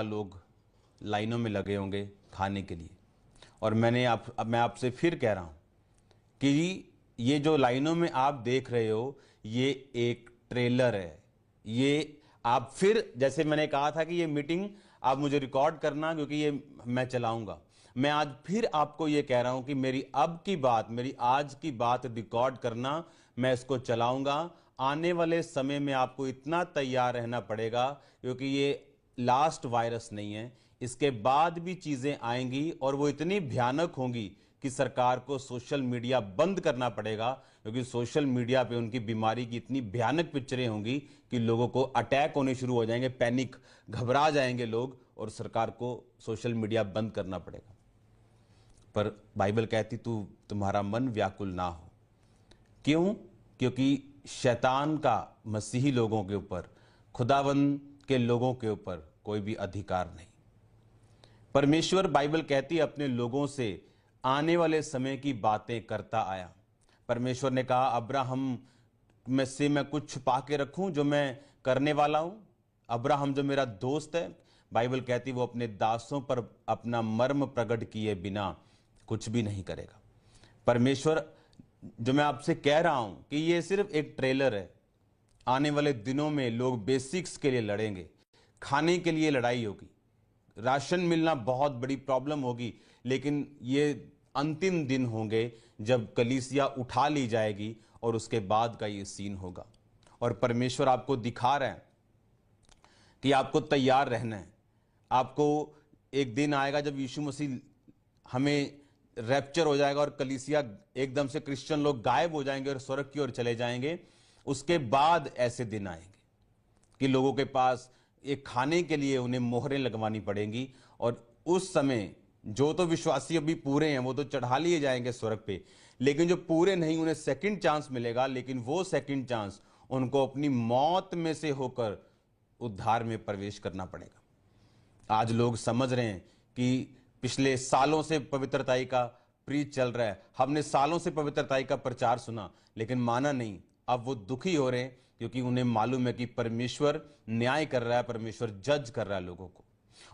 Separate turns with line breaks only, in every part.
लोग लाइनों में लगे होंगे खाने के लिए। और मैं आपसे फिर कह रहा हूं कि ये जो लाइनों में आप देख रहे हो ये एक ट्रेलर है। ये आप फिर, जैसे मैंने कहा था कि ये मीटिंग आप मुझे रिकॉर्ड करना, क्योंकि ये मैं चलाऊंगा। मैं आज फिर आपको ये कह रहा हूं कि मेरी आज की बात रिकॉर्ड करना, मैं इसको चलाऊंगा। आने वाले समय में आपको इतना तैयार रहना पड़ेगा, क्योंकि ये लास्ट वायरस नहीं है। इसके बाद भी चीजें आएंगी और वो इतनी भयानक होंगी कि सरकार को सोशल मीडिया बंद करना पड़ेगा, क्योंकि सोशल मीडिया पे उनकी बीमारी की इतनी भयानक पिक्चरें होंगी कि लोगों को अटैक होने शुरू हो जाएंगे, पैनिक, घबरा जाएंगे लोग, और सरकार को सोशल मीडिया बंद करना पड़ेगा। पर बाइबल कहती तुम्हारा मन व्याकुल ना हो। क्यों? क्योंकि शैतान का मसीही लोगों के ऊपर, खुदावंद के लोगों के ऊपर कोई भी अधिकार नहीं। परमेश्वर, बाइबल कहती है, अपने लोगों से आने वाले समय की बातें करता आया। परमेश्वर ने कहा, अब्राहम में से मैं कुछ छुपा के रखूं जो मैं करने वाला हूं। अब्राहम जो मेरा दोस्त है, बाइबल कहती वो अपने दासों पर अपना मर्म प्रकट किए बिना कुछ भी नहीं करेगा। परमेश्वर, जो मैं आपसे कह रहा हूं कि ये सिर्फ एक ट्रेलर है। आने वाले दिनों में लोग बेसिक्स के लिए लड़ेंगे, खाने के लिए लड़ाई होगी, राशन मिलना बहुत बड़ी प्रॉब्लम होगी, लेकिन ये अंतिम दिन होंगे जब कलीसिया उठा ली जाएगी और उसके बाद का ये सीन होगा। और परमेश्वर आपको दिखा रहा है कि आपको तैयार रहना है। आपको एक दिन आएगा जब यीशु मसीह हमें रैप्चर हो जाएगा और कलीसिया एकदम से, क्रिश्चियन लोग गायब हो जाएंगे और स्वर्ग की ओर चले जाएंगे। उसके बाद ऐसे दिन आएंगे कि लोगों के पास एक खाने के लिए उन्हें मोहरें लगवानी पड़ेंगी, और उस समय जो तो विश्वासी अभी पूरे हैं वो तो चढ़ा लिए जाएंगे स्वर्ग पे, लेकिन जो पूरे नहीं उन्हें सेकंड चांस मिलेगा। लेकिन वो सेकंड चांस उनको अपनी मौत में से होकर उद्धार में प्रवेश करना पड़ेगा। आज लोग समझ रहे हैं कि पिछले सालों से पवित्रताई का प्रीच चल रहा है, हमने सालों से पवित्रताई का प्रचार सुना, लेकिन माना नहीं। अब वो दुखी हो रहे हैं क्योंकि उन्हें मालूम है कि परमेश्वर न्याय कर रहा है, परमेश्वर जज कर रहा है लोगों को।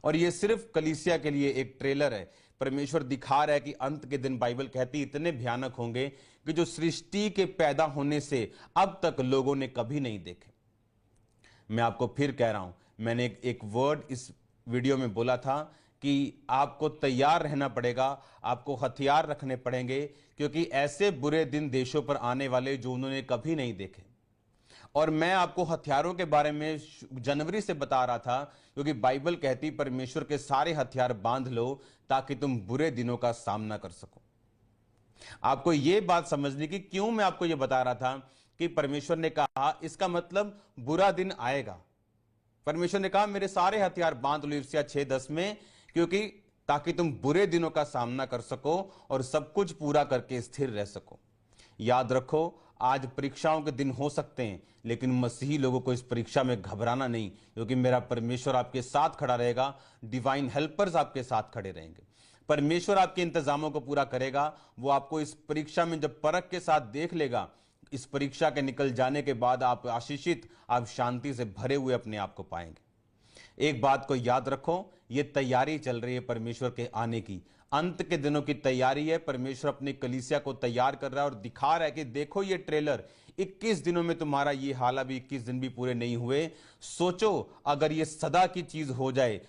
और ये सिर्फ कलीसिया के लिए एक ट्रेलर है। परमेश्वर दिखा रहा है कि अंत के दिन, बाइबल कहती, इतने भयानक होंगे कि जो सृष्टि के पैदा होने से अब तक लोगों ने कभी नहीं देखे। मैं आपको फिर कह रहा हूं, मैंने एक वर्ड इस वीडियो में बोला था कि आपको तैयार रहना पड़ेगा, आपको हथियार रखने पड़ेंगे, क्योंकि ऐसे बुरे दिन देशों पर आने वाले जो उन्होंने कभी नहीं देखे। और मैं आपको हथियारों के बारे में जनवरी से बता रहा था, क्योंकि बाइबल कहती परमेश्वर के सारे हथियार बांध लो ताकि तुम बुरे दिनों का सामना कर सको। आपको यह बात समझने की क्यों मैं आपको यह बता रहा था कि परमेश्वर ने कहा इसका मतलब बुरा दिन आएगा। परमेश्वर ने कहा मेरे सारे हथियार बांध लो, यिर्मयाह 6:10 में, क्योंकि ताकि तुम बुरे दिनों का सामना कर सको और सब कुछ पूरा करके स्थिर रह सको। याद रखो, आज परीक्षाओं के दिन हो सकते हैं, लेकिन मसीही लोगों को इस परीक्षा में घबराना नहीं, क्योंकि मेरा परमेश्वर आपके साथ खड़ा रहेगा। डिवाइन हेल्पर्स आपके साथ खड़े रहेंगे। परमेश्वर आपके इंतजामों को पूरा करेगा। वो आपको इस परीक्षा में जब परख के साथ देख लेगा, इस परीक्षा के निकल जाने के बाद आप आशीषित, आप शांति से भरे हुए अपने आप को पाएंगे। एक बात को याद रखो, ये तैयारी चल रही है परमेश्वर के आने की, अंत के दिनों की तैयारी है। परमेश्वर अपनी कलीसिया को तैयार कर रहा है और दिखा रहा है कि देखो ये ट्रेलर, 21 दिनों में तुम्हारा ये हाल, अभी 21 दिन भी पूरे नहीं हुए। सोचो अगर ये सदा की चीज हो जाए,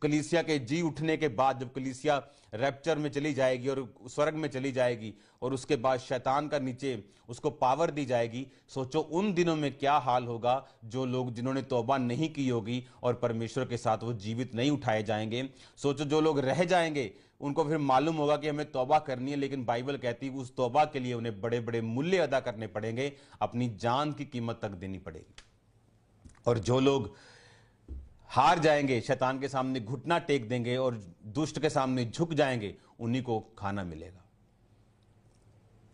कलीसिया के जी उठने के बाद, जब कलीसिया रैप्चर में चली जाएगी और स्वर्ग में चली जाएगी और उसके बाद शैतान का नीचे उसको पावर दी जाएगी, सोचो उन दिनों में क्या हाल होगा। जो लोग जिन्होंने तौबा नहीं की होगी और परमेश्वर के साथ वो जीवित नहीं उठाए जाएंगे। सोचो जो लोग रह जाएंगे उनको फिर मालूम होगा कि हमें तौबा करनी है, लेकिन बाइबल कहती है उस तौबा के लिए उन्हें बड़े बड़े मूल्य अदा करने पड़ेंगे, अपनी जान की कीमत तक देनी पड़ेगी। और जो लोग हार जाएंगे, शैतान के सामने घुटना टेक देंगे और दुष्ट के सामने झुक जाएंगे, उन्हीं को खाना मिलेगा।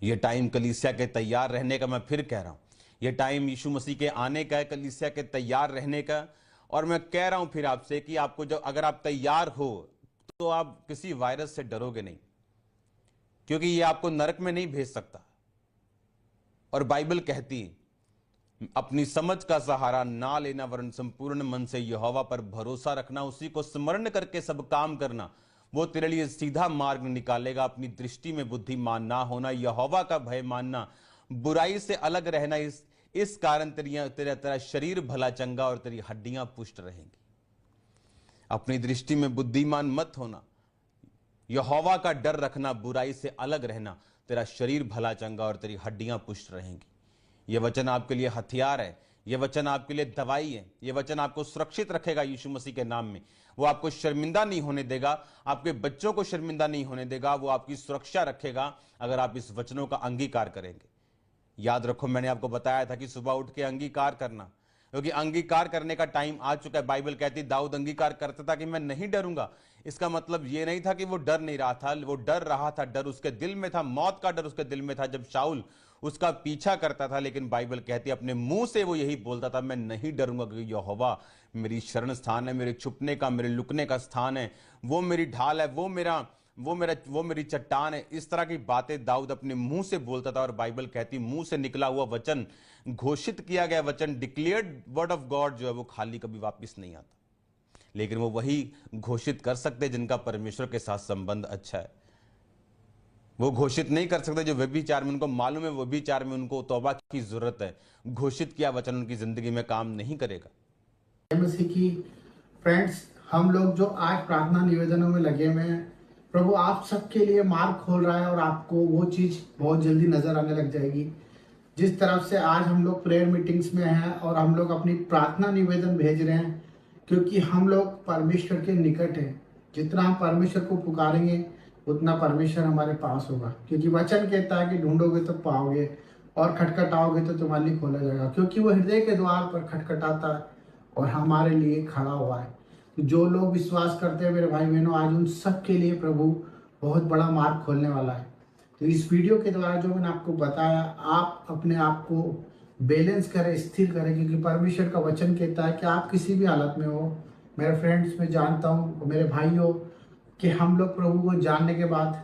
यह टाइम कलीसिया के तैयार रहने का, मैं फिर कह रहा हूं, यह टाइम यीशु मसीह के आने का है, कलीसिया के तैयार रहने का। और मैं कह रहा हूं फिर आपसे कि आपको जो, अगर आप तैयार हो तो आप किसी वायरस से डरोगे नहीं, क्योंकि यह आपको नरक में नहीं भेज सकता। और बाइबल कहती अपनी समझ का सहारा ना लेना, वरन संपूर्ण मन से यहोवा पर भरोसा रखना, उसी को स्मरण करके सब काम करना, वो तेरे लिए सीधा मार्ग निकालेगा। अपनी दृष्टि में बुद्धिमान ना होना, यहोवा का भय मानना, बुराई से अलग रहना, इस कारण तेरा तेरा शरीर भला चंगा और तेरी हड्डियां पुष्ट रहेंगी। अपनी दृष्टि में बुद्धिमान मत होना, यहोवा का डर रखना, बुराई से अलग रहना, तेरा शरीर भला चंगा और तेरी हड्डियां पुष्ट रहेंगी। यह वचन आपके लिए हथियार है, यह वचन आपके लिए दवाई है, यह वचन आपको सुरक्षित रखेगा यीशु मसीह के नाम में। वो आपको शर्मिंदा नहीं होने देगा, आपके बच्चों को शर्मिंदा नहीं होने देगा, वो आपकी सुरक्षा रखेगा अगर आप इस वचनों का अंगीकार करेंगे। याद रखो, मैंने आपको बताया था कि सुबह उठ के अंगीकार करना, क्योंकि अंगीकार करने का टाइम आ चुका है। बाइबल कहती है दाऊद अंगीकार करता था कि मैं नहीं डरूंगा। इसका मतलब यह नहीं था कि वो डर नहीं रहा था, वो डर रहा था, डर उसके दिल में था, मौत का डर उसके दिल में था जब शाऊल उसका पीछा करता था। लेकिन बाइबल कहती है अपने मुंह से वो यही बोलता था, मैं नहीं डरूंगा, क्योंकि यहोवा मेरी शरण स्थान है, मेरे छुपने का, मेरे लुकने का स्थान है, वो मेरी ढाल है, वो मेरी चट्टान है। इस तरह की बातें दाऊद अपने मुंह से बोलता था। और बाइबल कहती मुंह से निकला हुआ वचन, घोषित किया गया वचन, डिक्लेयर्ड वर्ड ऑफ गॉड जो है वो खाली कभी वापस नहीं आता, लेकिन वो वही घोषित कर सकते जिनका परमेश्वर के साथ संबंध अच्छा है। वो घोषित नहीं कर सकते जो व्यभिचार में, उनको मालूम है व्यभिचार में उनको तौबा की जरूरत है। घोषित किया वचन उनकी जिंदगी में काम नहीं करेगा।
मसीह की फ्रेंड्स, हम लोग जो आज प्रार्थना निवेदनों में लगे हुए हैं, प्रभु आप सबके लिए मार्ग खोल रहा है और आपको वो चीज बहुत जल्दी नजर आने लग जाएगी। जिस तरफ से आज हम लोग प्रेयर मीटिंग्स में हैं और हम लोग अपनी प्रार्थना निवेदन भेज रहे हैं, क्योंकि हम लोग परमेश्वर के निकट हैं। जितना हम परमेश्वर को पुकारेंगे उतना परमेश्वर हमारे पास होगा, क्योंकि वचन कहता है कि ढूंढोगे तो पाओगे और खटखटाओगे तो तुम्हारे लिए खोला जाएगा, क्योंकि वो हृदय के द्वार पर खटखटाता है और हमारे लिए खड़ा हुआ है। तो जो लोग विश्वास करते हैं मेरे भाई बहनों, आज उन सब के लिए प्रभु बहुत बड़ा मार्ग खोलने वाला है। तो इस वीडियो के द्वारा जो मैंने आपको बताया, आप अपने आप को बैलेंस करें, स्थिर करें, क्योंकि परमेश्वर का वचन कहता है कि आप किसी भी हालत में हो। मेरे फ्रेंड्स, मैं जानता हूँ मेरे भाइयों कि हम लोग प्रभु को जानने के बाद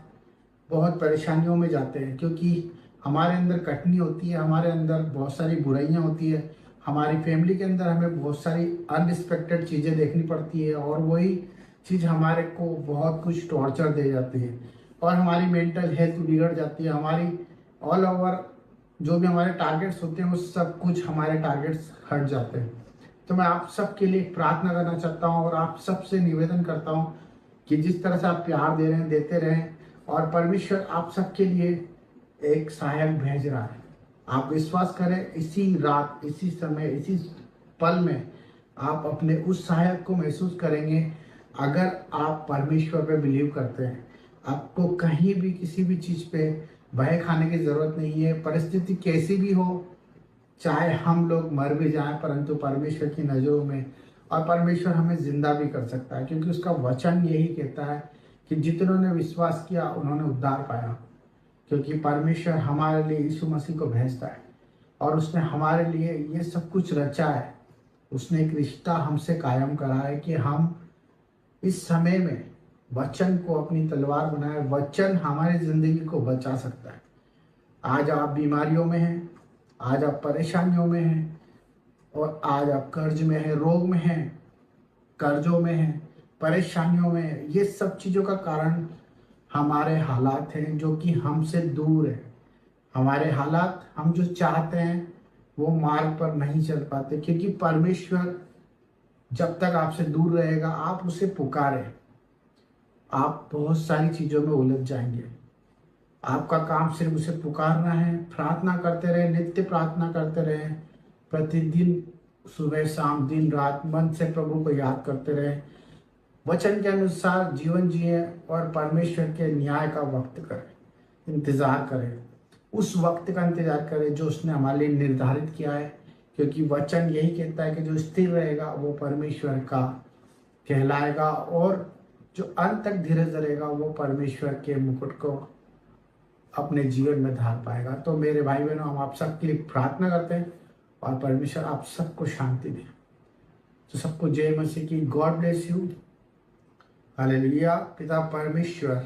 बहुत परेशानियों में जाते हैं, क्योंकि हमारे अंदर कटनी होती है, हमारे अंदर बहुत सारी बुराइयां होती है, हमारी फैमिली के अंदर हमें बहुत सारी अनरिस्पेक्टेड चीज़ें देखनी पड़ती है और वही चीज़ हमारे को बहुत कुछ टॉर्चर दे जाती है और हमारी मेंटल हेल्थ बिगड़ जाती है। हमारी ऑल ओवर जो भी हमारे टारगेट्स होते हैं वो सब कुछ हमारे टारगेट्स हट जाते हैं। तो मैं आप सबके लिए प्रार्थना करना चाहता हूँ और आप सबसे निवेदन करता हूँ कि जिस तरह से आप प्यार दे रहे हैं, देते रहें, और परमेश्वर आप सबके लिए एक सहायक भेज रहा है। आप विश्वास करें, इसी रात, इसी समय, इसी पल में आप अपने उस सहायक को महसूस करेंगे। अगर आप परमेश्वर पे बिलीव करते हैं, आपको कहीं भी किसी भी चीज़ पे भय खाने की ज़रूरत नहीं है। परिस्थिति कैसी भी हो, चाहे हम लोग मर भी जाएं, परंतु परमेश्वर की नज़रों में, और परमेश्वर हमें जिंदा भी कर सकता है, क्योंकि उसका वचन यही कहता है कि जितनों ने विश्वास किया उन्होंने उद्धार पाया। क्योंकि परमेश्वर हमारे लिए यीशु मसीह को भेजता है और उसने हमारे लिए ये सब कुछ रचा है। उसने एक रिश्ता हमसे कायम करा है कि हम इस समय में वचन को अपनी तलवार बनाए। वचन हमारी जिंदगी को बचा सकता है। आज आप बीमारियों में हैं, आज आप परेशानियों में हैं, और आज आप कर्ज में हैं, रोग में हैं, कर्जों में हैं, परेशानियों में हैं। ये सब चीज़ों का कारण हमारे हालात हैं जो कि हमसे दूर है। हमारे हालात, हम जो चाहते हैं वो मार्ग पर नहीं चल पाते, क्योंकि परमेश्वर जब तक आपसे दूर रहेगा, आप उसे पुकारें, आप बहुत सारी चीज़ों में उलझ जाएंगे। आपका काम सिर्फ उसे पुकारना है, प्रार्थना करते रहे, नित्य प्रार्थना करते रहे, प्रतिदिन सुबह शाम दिन रात मन से प्रभु को याद करते रहे, वचन के अनुसार जीवन जिए और परमेश्वर के न्याय का वक्त करें, इंतजार करें, उस वक्त का इंतजार करें जो उसने हमारे लिए निर्धारित किया है। क्योंकि वचन यही कहता है कि जो स्थिर रहेगा वो परमेश्वर का कहलाएगा, और जो अंत तक धीरज रहेगा वो परमेश्वर के मुकुट को अपने जीवन में धार पाएगा। तो मेरे भाई बहनों, हम आप सबके लिए प्रार्थना करते हैं और परमेश्वर आप सबको शांति दे। तो सबको जय मसीह की। God bless you. हालेलुया। पिता परमेश्वर,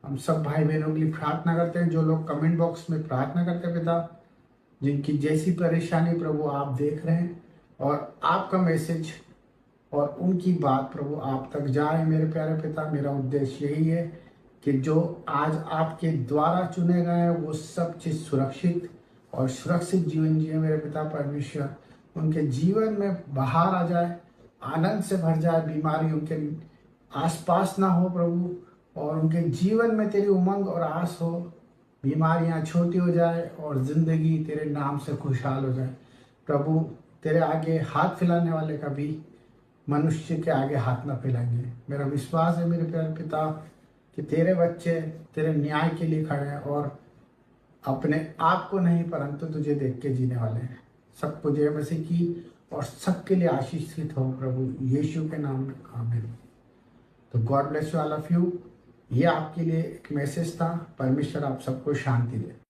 हम सब भाई बहनों के लिए प्रार्थना करते हैं। जो लोग कमेंट बॉक्स में प्रार्थना करते हैं, पिता जिनकी जैसी परेशानी प्रभु आप देख रहे हैं, और आपका मैसेज और उनकी बात प्रभु आप तक जाए मेरे प्यारे पिता। मेरा उद्देश्य यही है कि जो आज आपके द्वारा चुने गए हैं वो सब चीज़ सुरक्षित और सुरक्षित जीवन जिए मेरे पिता परमेश्वर। उनके जीवन में बाहर आ जाए, आनंद से भर जाए, बीमारी उनके आसपास ना हो प्रभु, और उनके जीवन में तेरी उमंग और आस हो, बीमारियां छोटी हो जाए और जिंदगी तेरे नाम से खुशहाल हो जाए प्रभु। तेरे आगे हाथ फैलाने वाले का भी मनुष्य के आगे हाथ ना फैलाएंगे। मेरा विश्वास है मेरे प्यारे पिता कि तेरे बच्चे तेरे न्याय के लिए खड़े हैं और अपने आप को नहीं परंतु तुझे देख के जीने वाले हैं। सबको जय मसीह की और सबके लिए आशीषित हो प्रभु यीशु के नाम में, आमीन। तो God bless you all of you. ये आपके लिए एक मैसेज था। परमेश्वर आप सबको शांति दे।